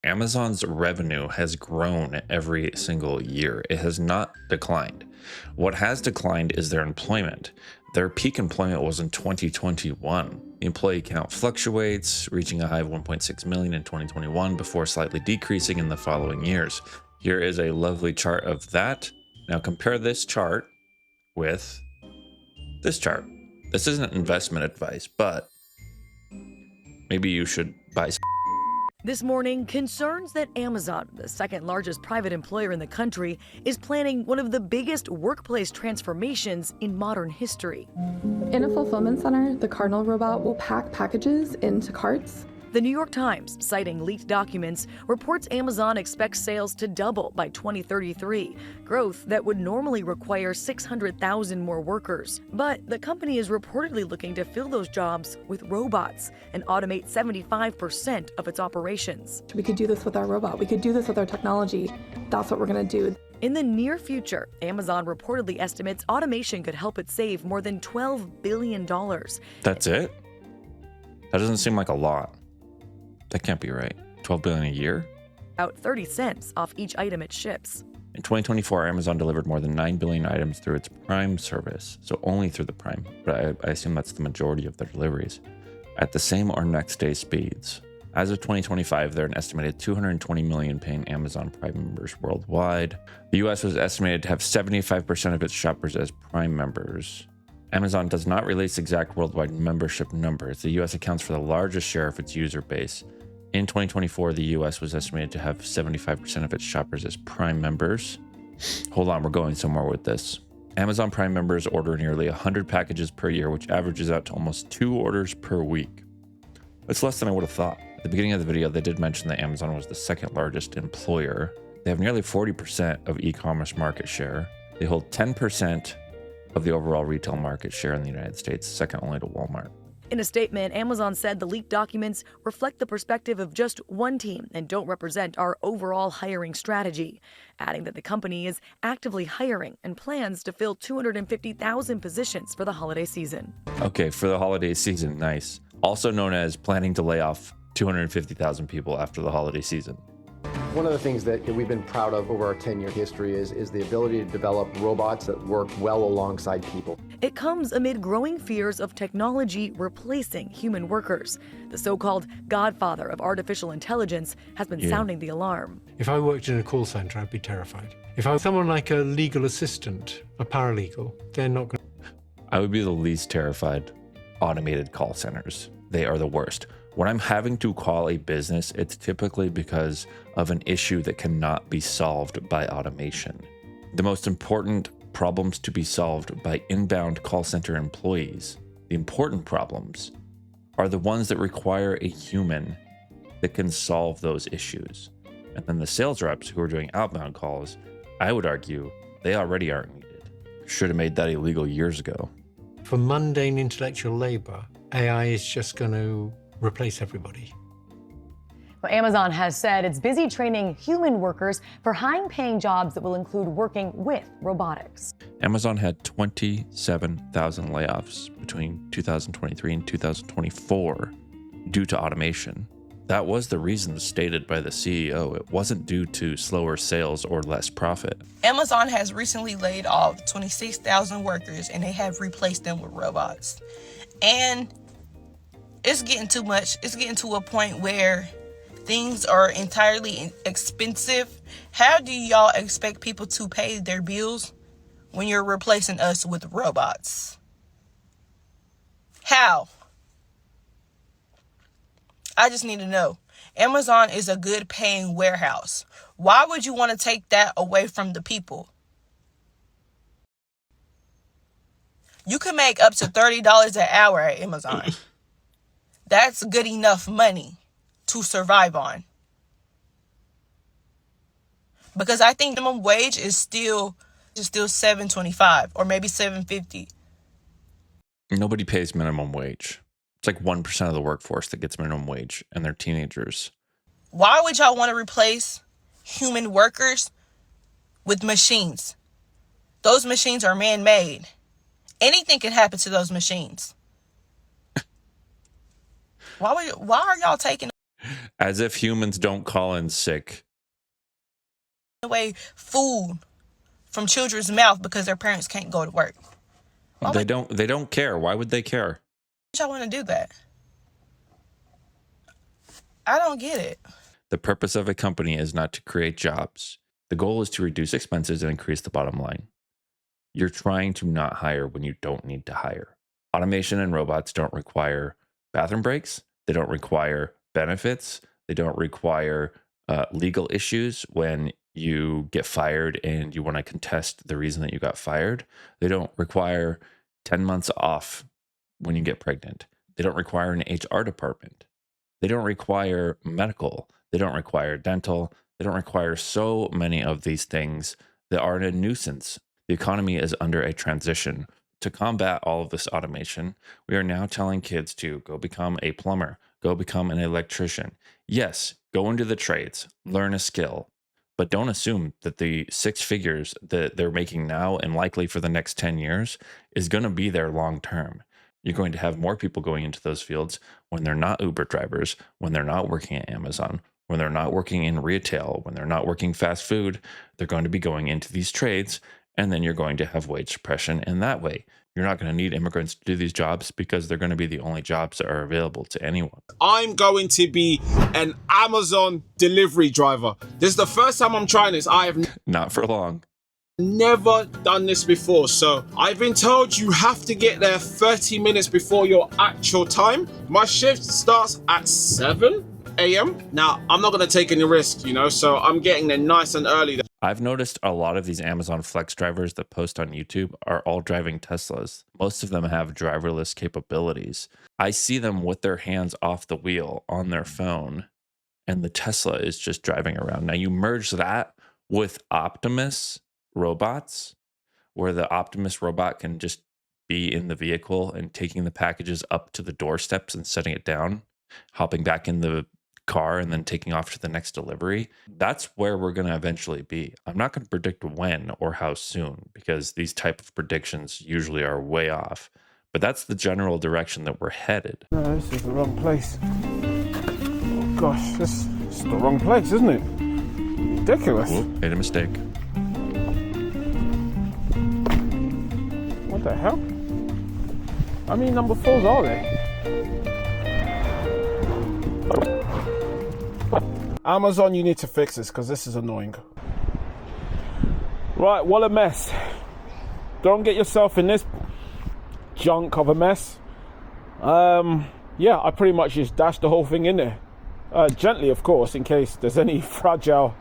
Amazon's revenue has grown every single year. It has not declined. What has declined is their employment. Their peak employment was in 2021. The employee count fluctuates, reaching a high of 1.6 million in 2021 before slightly decreasing in the following years. Here is a lovely chart of that. Now compare this chart with this chart. This isn't investment advice, but maybe you should buy. This morning, concerns that Amazon, the second largest private employer in the country, is planning one of the biggest workplace transformations in modern history. In a fulfillment center, the Cardinal robot will pack packages into carts. The New York Times, citing leaked documents, reports Amazon expects sales to double by 2033, growth that would normally require 600,000 more workers. But the company is reportedly looking to fill those jobs with robots and automate 75% of its operations. We could do this with our robot. We could do this with our technology. That's what we're going to do. In the near future, Amazon reportedly estimates automation could help it save more than $12 billion. That's it? That doesn't seem like a lot. That can't be right. $12 billion a year? Out 30 cents off each item it ships. In 2024, Amazon delivered more than 9 billion items through its Prime service, so only through the Prime, but I assume that's the majority of their deliveries, at the same or next day speeds. As of 2025, there are an estimated 220 million paying Amazon Prime members worldwide. The US was estimated to have 75% of its shoppers as Prime members. Amazon does not release exact worldwide membership numbers. The US accounts for the largest share of its user base. In 2024, the US was estimated to have 75% of its shoppers as Prime members. Hold on, we're going somewhere with this. Amazon Prime members order nearly 100 packages per year, which averages out to almost 2 orders per week. It's less than I would have thought. At the beginning of the video, they did mention that Amazon was the second largest employer. They have nearly 40% of e-commerce market share. They hold 10% of the overall retail market share in the United States, second only to Walmart. In a statement, Amazon said the leaked documents reflect the perspective of just one team and don't represent our overall hiring strategy, adding that the company is actively hiring and plans to fill 250,000 positions for the holiday season. Okay, for the holiday season, nice. Also known as planning to lay off 250,000 people after the holiday season. One of the things that we've been proud of over our 10-year history is the ability to develop robots that work well alongside people. It comes amid growing fears of technology replacing human workers. The so-called godfather of artificial intelligence has been sounding the alarm. If I worked in a call center, I'd be terrified. If I was someone like a legal assistant, a paralegal, they're not going to... I would be the least terrified. Automated call centers. They are the worst. When I'm having to call a business, it's typically because of an issue that cannot be solved by automation. The most important problems to be solved by inbound call center employees, the important problems, are the ones that require a human that can solve those issues. And then the sales reps who are doing outbound calls, I would argue, they already aren't needed. Should have made that illegal years ago. For mundane intellectual labor, AI is just going to replace everybody. Well, Amazon has said it's busy training human workers for high-paying jobs that will include working with robotics. Amazon had 27,000 layoffs between 2023 and 2024 due to automation. That was the reason stated by the CEO. It wasn't due to slower sales or less profit. Amazon has recently laid off 26,000 workers and they have replaced them with robots. And it's getting too much. It's getting to a point where things are entirely expensive. How do y'all expect people to pay their bills when you're replacing us with robots? How? I just need to know. Amazon is a good paying warehouse. Why would you want to take that away from the people? You can make up to $30 an hour at Amazon. That's good enough money to survive on. Because I think minimum wage is still $7.25 or maybe $7.50. Nobody pays minimum wage. It's like 1% of the workforce that gets minimum wage, and they're teenagers. Why would y'all want to replace human workers with machines? Those machines are man-made. Anything can happen to those machines. Why are y'all taking... As if humans don't call in sick. Away food from children's mouth because their parents can't go to work. Why They don't care. Why would they care? y'all want to do that? I don't get it. The purpose of a company is not to create jobs. The goal is to reduce expenses and increase the bottom line. You're trying to not hire when you don't need to hire. Automation and robots don't require bathroom breaks. They don't require benefits. They don't require legal issues when you get fired and you want to contest the reason that you got fired. They don't require 10 months off when you get pregnant. They don't require an HR department. They don't require medical. They don't require dental. They don't require so many of these things that are a nuisance. The economy is under a transition. To combat all of this automation, we are now telling kids to go become a plumber, go become an electrician. Yes, go into the trades, learn a skill, but don't assume that the 6 figures that they're making now and likely for the next 10 years is going to be there long term. You're going to have more people going into those fields when they're not Uber drivers, when they're not working at Amazon, when they're not working in retail, when they're not working fast food. They're going to be going into these trades, and then you're going to have wage suppression in that way. You're not going to need immigrants to do these jobs because they're going to be the only jobs that are available to anyone. I'm going to be an Amazon delivery driver. This is the first time I'm trying this. I have Not for long. never done this before. So I've been told you have to get there 30 minutes before your actual time. My shift starts at 7 a.m. Now, I'm not going to take any risk, so I'm getting there nice and early. I've noticed a lot of these Amazon Flex drivers that post on YouTube are all driving Teslas. Most of them have driverless capabilities. I see them with their hands off the wheel on their phone, and the Tesla is just driving around. Now, you merge that with Optimus robots, where the Optimus robot can just be in the vehicle and taking the packages up to the doorsteps and setting it down, hopping back in the car and then taking off to the next delivery. That's where we're going to eventually be. I'm not going to predict when or how soon because these type of predictions usually are way off, but that's the general direction that we're headed. No, this is the wrong place. Oh gosh, this is the wrong place, isn't it? Ridiculous. Ooh, made a mistake. What the hell? How many number 4s are there? Amazon, you need to fix this because this is annoying. Right, what a mess. Don't get yourself in this junk of a mess. Yeah, I pretty much just dashed the whole thing in there. Gently, of course, in case there's any fragile